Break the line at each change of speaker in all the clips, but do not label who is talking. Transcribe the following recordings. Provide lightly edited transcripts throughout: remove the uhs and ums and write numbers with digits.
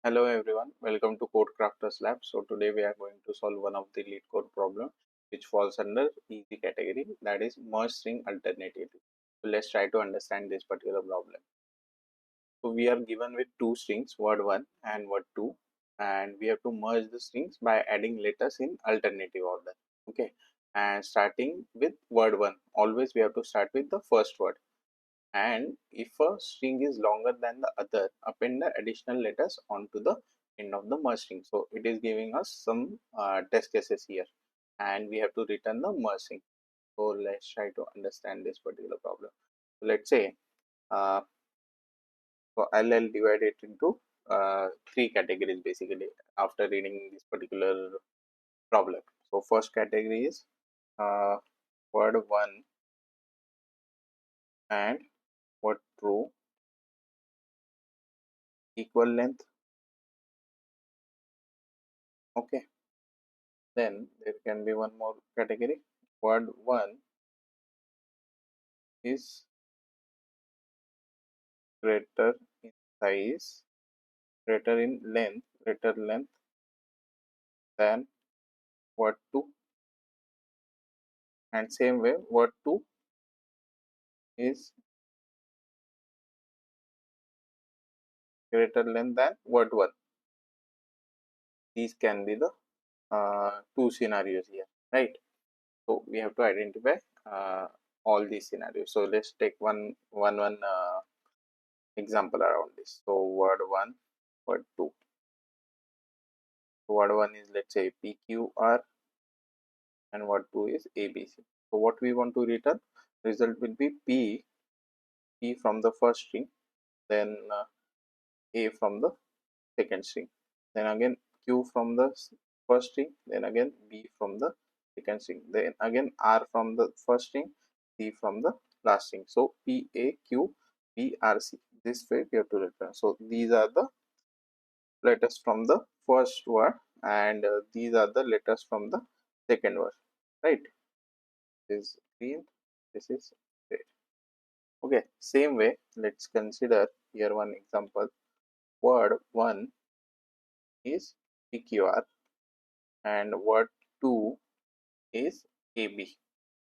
Hello everyone, welcome to Code Crafters Lab. So today we are going to solve one of the LeetCode problem which falls under easy category, that is merge string alternatively. So let's try to understand this particular problem. So we are given with two strings, word1 and word2, and we have to merge the strings by adding letters in alternative order. Okay, and starting with word1, always we have to start with the first word. And if a string is longer than the other, append the additional letters onto the end of the merge string. So it is giving us some test cases here, and we have to return the merge string. So let's try to understand this particular problem. So let's say so I'll divide it into three categories basically after reading this particular problem. So first category is uh, word one and word true equal length. Okay. Then there can be one more category. Word 1 is greater in size, greater length than word 2. And same way, word 2 is greater length than word 1. These can be the two scenarios here, right? So we have to identify uh, all these scenarios. So let's take one example around this. So word 1, word 2. So word 1 is, let's say, PQR, and word 2 is ABC. So what we want to return, result will be P from the first string, then A from the second string, then again Q from the first string, then again B from the second string, then again R from the first string, C from the last string. So P A Q B R C. This way we have to return. So these are the letters from the first word, and these are the letters from the second word, right? This is green, this is red. Okay, same way, let's consider here one example. Word 1 is PQR and word 2 is AB.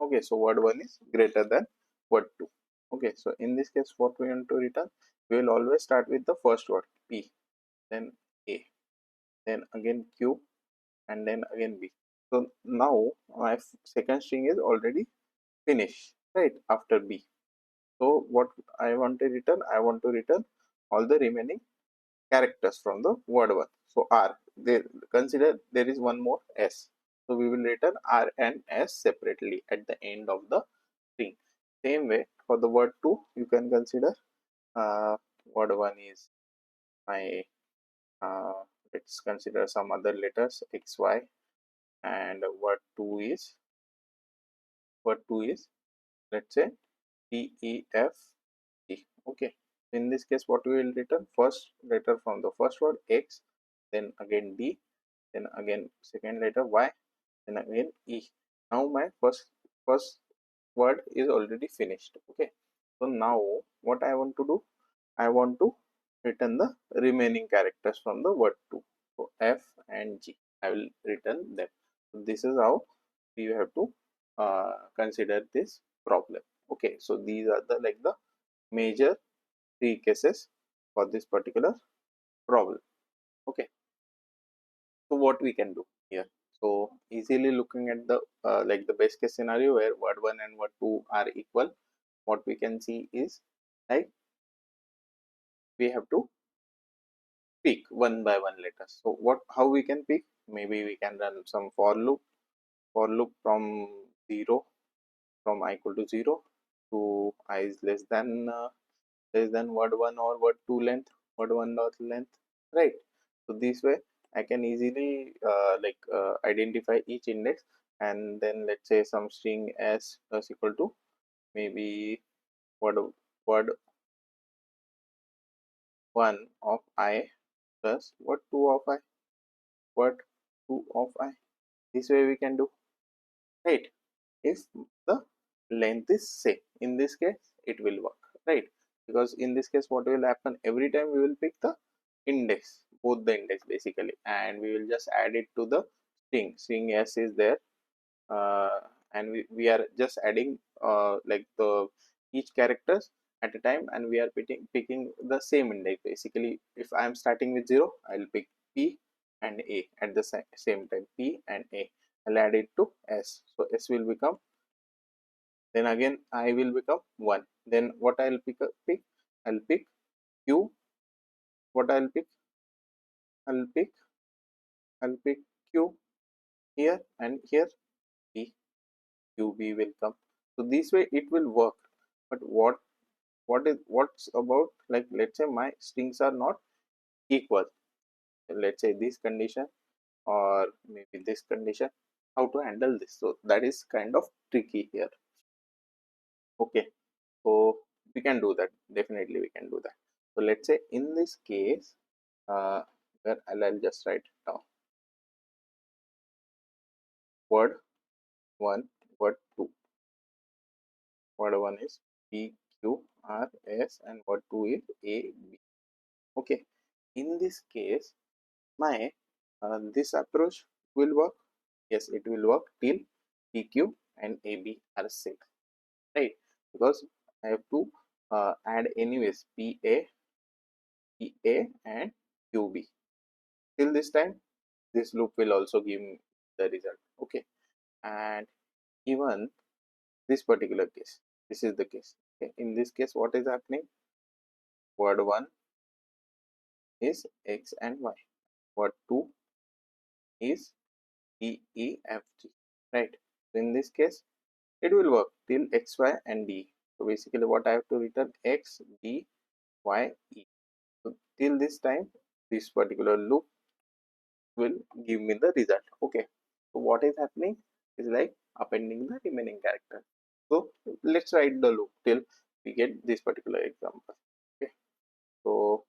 Okay, so word 1 is greater than word 2. Okay, so in this case, what we want to return? We will always start with the first word P, then A, then again Q, and then again B. So now my second string is already finished, right, after B. So what I want to return? I want to return all the remaining characters from the word one. So R, they consider there is one more S. So we will return R and S separately at the end of the string. Same way for the word two, you can consider word one is my let's consider some other letters X, Y, and word two is let's say D, E, F, G. Okay. In this case, what we will return? First letter from the first word X, then again D, then again second letter Y, then again E. Now my first word is already finished. Okay. So now what I want to do? I want to return the remaining characters from the word two. So F and G. I will return them. So this is how you have to consider this problem. Okay, so these are the major three cases for this particular problem. Okay, so what we can do here? So easily looking at the the best case scenario where word 1 and word 2 are equal, what we can see is like we have to pick one by one letters. So what, how we can pick? Maybe we can run some for loop from 0, from I equal to 0 to I is less than word 1 or word 2 length, word 1 dot length, right? So this way I can easily identify each index, and then let's say some string s plus equal to maybe word word 1 of I plus word 2 of I, word 2 of I. This way we can do, right? If the length is same, in this case it will work, right? Because in this case what will happen, every time we will pick the index, both the index basically, and we will just add it to the string s is there, uh, and we are just adding like the each characters at a time, and we are picking the same index basically. If I am starting with 0, I'll pick p and a at the same time, p and a. I'll add it to s, so s will become, then again I will become 1. Then what I'll pick, I'll pick q, what I'll pick I'll pick q here, and here p, qb will come. So this way it will work. But what's about, like, let's say my strings are not equal, let's say this condition or maybe this condition, how to handle this? So that is kind of tricky here. Okay, so we can do that, definitely we can do that. So let's say in this case, where I'll just write it down, word 1, word 2. Word 1 is p q r s, and word 2 is a b. Okay, in this case my this approach will work. Yes, it will work till pq and ab are 6, right? Because I have to add anyways pa and qb. Till this time this loop will also give me the result. Okay, and even this particular case, this is the case. Okay, in this case what is happening, word 1 is x and y, word 2 is e e f g, right? So in this case it will work till x, y and d. So basically what I have to return, x, d, y, e. So till this time this particular loop will give me the result. Okay, so what is happening is like appending the remaining character. So let's write the loop till we get this particular example. Okay, so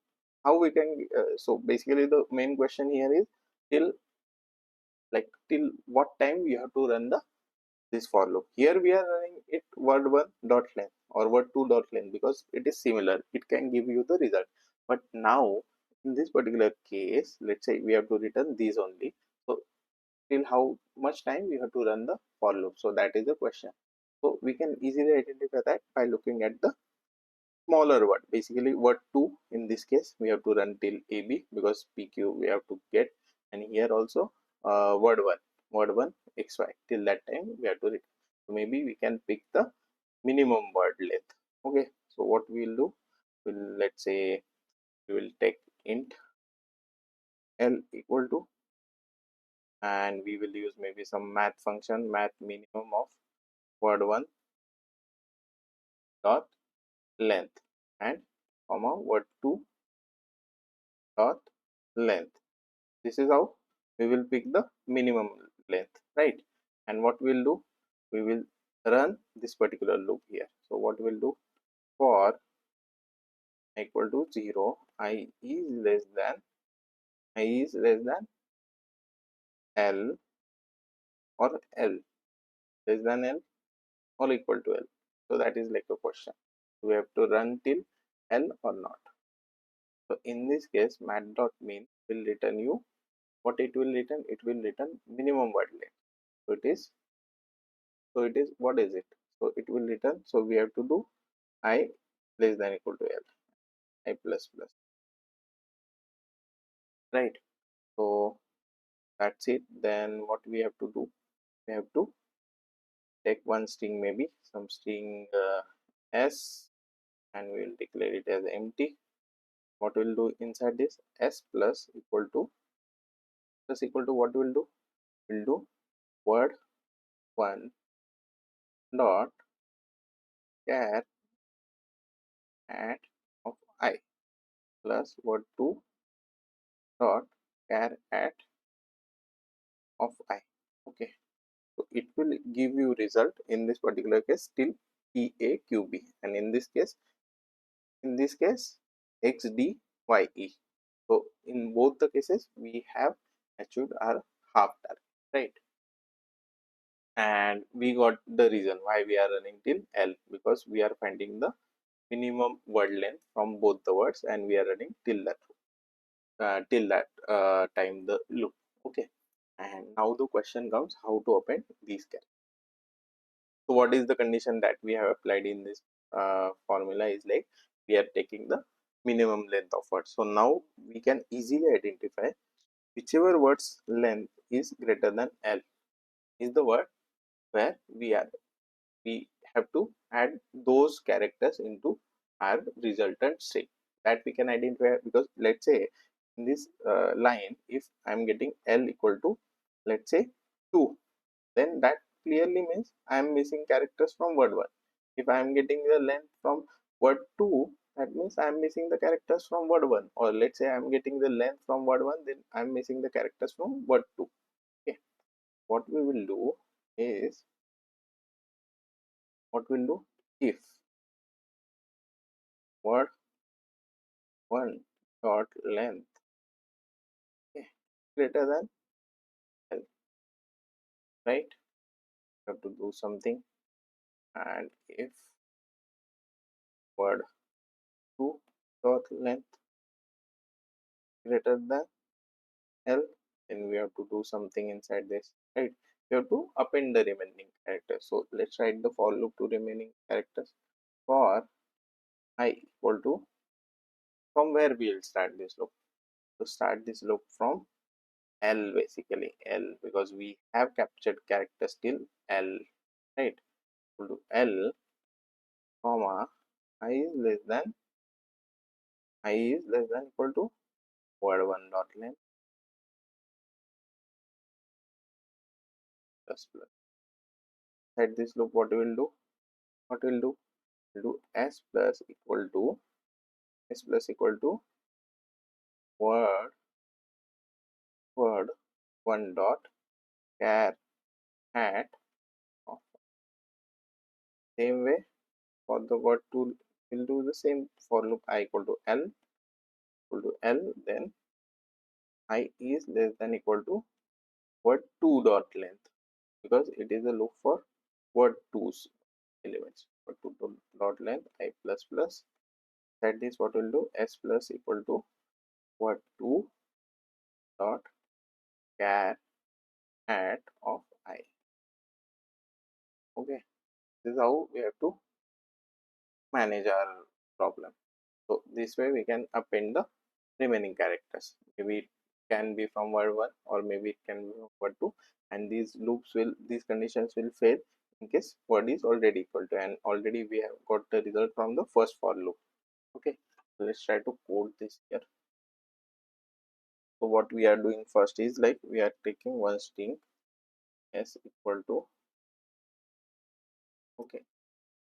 how we can so basically the main question here is till, like, till what time we have to run the this for loop. Here we are running it word 1 dot length or word 2 dot length because it is similar, it can give you the result. But now in this particular case, let's say we have to return these only. So till how much time we have to run the for loop, so that is the question. So we can easily identify that by looking at the smaller word, basically word 2. In this case we have to run till ab because pq we have to get, and here also word 1 xy, till that time we have to return. So maybe we can pick the minimum word length. Okay, so what we will do, will, let's say we will take int l equal to, and we will use maybe some math function, math minimum of word 1 dot length, and comma word 2 dot length. This is how we will pick the minimum length, right? And what we'll do, we will run this particular loop here. So what we'll do, for equal to 0, I is less than l, or l less than l or equal to l. So that is like a question, we have to run till l or not. So in this case mat.min will return you what it will return, it will return minimum word length. So it is what is it, so it will return, so we have to do I less than equal to l, I plus plus, right? So that's it. Then what we have to do, we have to take one string, maybe some string s, and we will declare it as empty. What we'll do inside this, s plus equal to what we'll do, we'll do word 1 dot char at of I plus word 2 dot char at of I. Okay, so it will give you result in this particular case till PAQB, and in this case XDYE. So in both the cases we have achieved our half target, right? And we got the reason why we are running till L, because we are finding the minimum word length from both the words and we are running till that. till that time the loop. Okay, and now the question comes how to append these characters. So what is the condition that we have applied in this formula is like we are taking the minimum length of words. So now we can easily identify whichever word's length is greater than L is the word where we have to add those characters into our resultant string. That we can identify, because let's say in this line if I'm getting L equal to, let's say, 2, then that clearly means I am missing characters from word 1. If I am getting the length from word 2, that means I am missing the characters from word 1. Or let's say I am getting the length from word 1, then I am missing the characters from word 2. Okay, what we will do is, if word 1 dot length, okay, greater than L, right? You have to do something. And if word 2 dot length greater than L, then we have to do something inside this, right? We have to append the remaining characters. So let's write the for loop to remaining characters. For I equal to, from where we will start this loop? To start this loop from L, basically L, because we have captured characters till L, right? Equal to L, comma, I is less than equal to word 1 dot length plus plus. Inside this loop, what we will do? We'll do s plus equal to word 1 dot char hat of. Same way for the word 2, we'll do the same for loop I equal to L, then I is less than equal to word 2 dot length, because it is a loop for word 2's elements. Word 2 dot length I plus plus. That is what we'll do, s plus equal to word 2 dot char hat of I. Okay, this is how we have to manage our problem. So this way we can append the remaining characters. Maybe it can be from word 1 or maybe it can be from word 2, and these conditions will fail in case word is already equal to, and already we have got the result from the first for loop. Okay, so let's try to code this here. So what we are doing first is like we are taking one string s equal to, okay,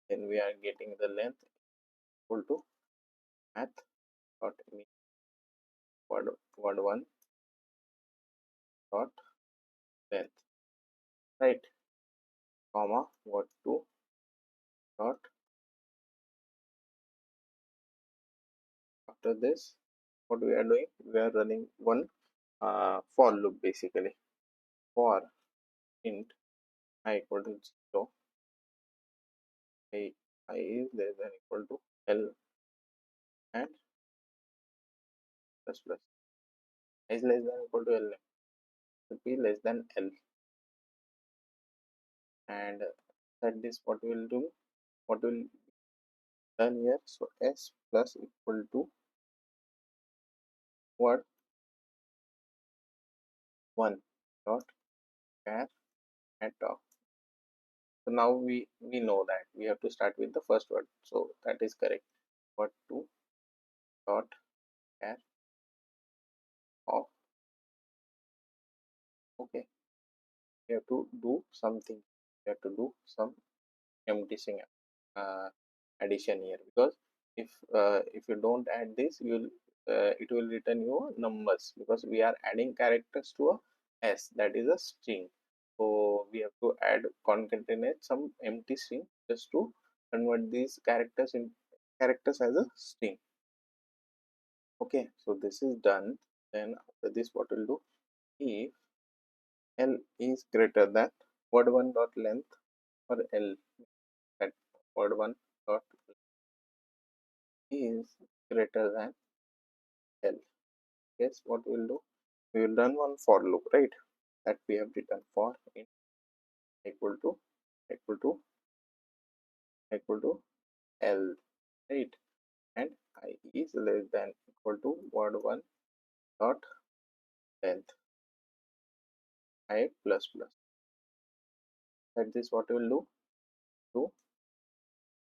then we are getting the length equal to math dot word 1 dot length, right, comma word 2 dot. After this, what we are doing, we are running one for loop, basically for int I equal to 0, I is less than equal to L, and plus plus I is less than equal to L, should be less than L, and that is what we will do, what will done here. So s plus equal to word 1 dot char at top. So now we know that we have to start with the first word, so that is correct. Word 2 dot char of. Okay, you have to do something, you have to do some empty string addition here, because if you don't add this, you will it will return you numbers, because we are adding characters to a s, that is a string. So we have to add concatenate some empty string just to convert these characters as a string. Okay, so this is done. Then after this, what we'll do, if L is greater than word 1 dot length, or L, that word 1 dot is greater than L, case, what we'll do, we will run one for loop, right? That we have written for in equal to equal to equal to L, right? And I is less than equal to word1 dot length I plus plus. That is what we will do. To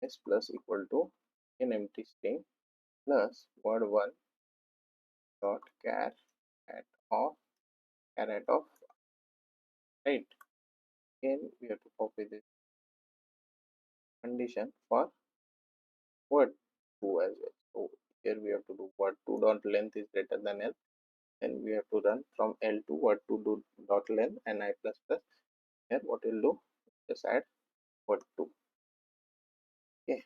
s plus equal to an empty string plus word1 dot char at of caret of, right? Again we have to copy this condition for word 2 as well. So here we have to do word 2 dot length is greater than L, and we have to run from L to word 2 dot length and I plus plus. Here what we'll do, just add word 2. Okay,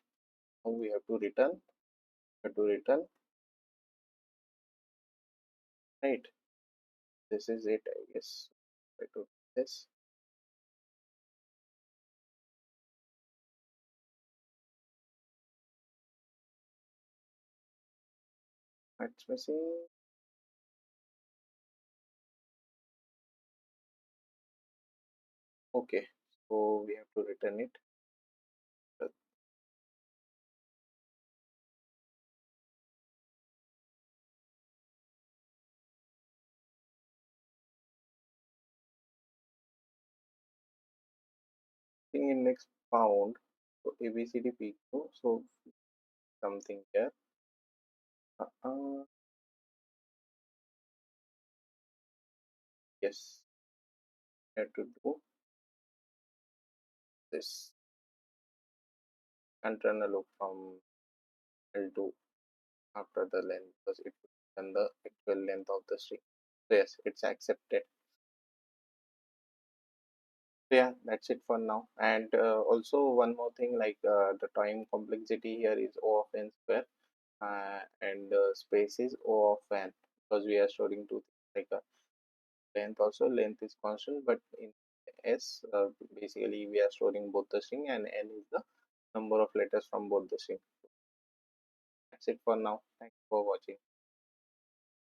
now we have to return, right? This is it, I guess. Try to do this. It's missing. Okay, so we have to return it. I think in next found, so ABCD P2, so something here. Yes, I have to do this and run a loop from L2 after the length because it will return the actual length of the string. So yes, it's accepted. So yeah, that's it for now. And also one more thing, like the time complexity here is O of n square, and the space is O of n, because we are storing two things, like length also, length is constant, but in s basically we are storing both the string, and n is the number of letters from both the string. That's it for now. Thanks for watching.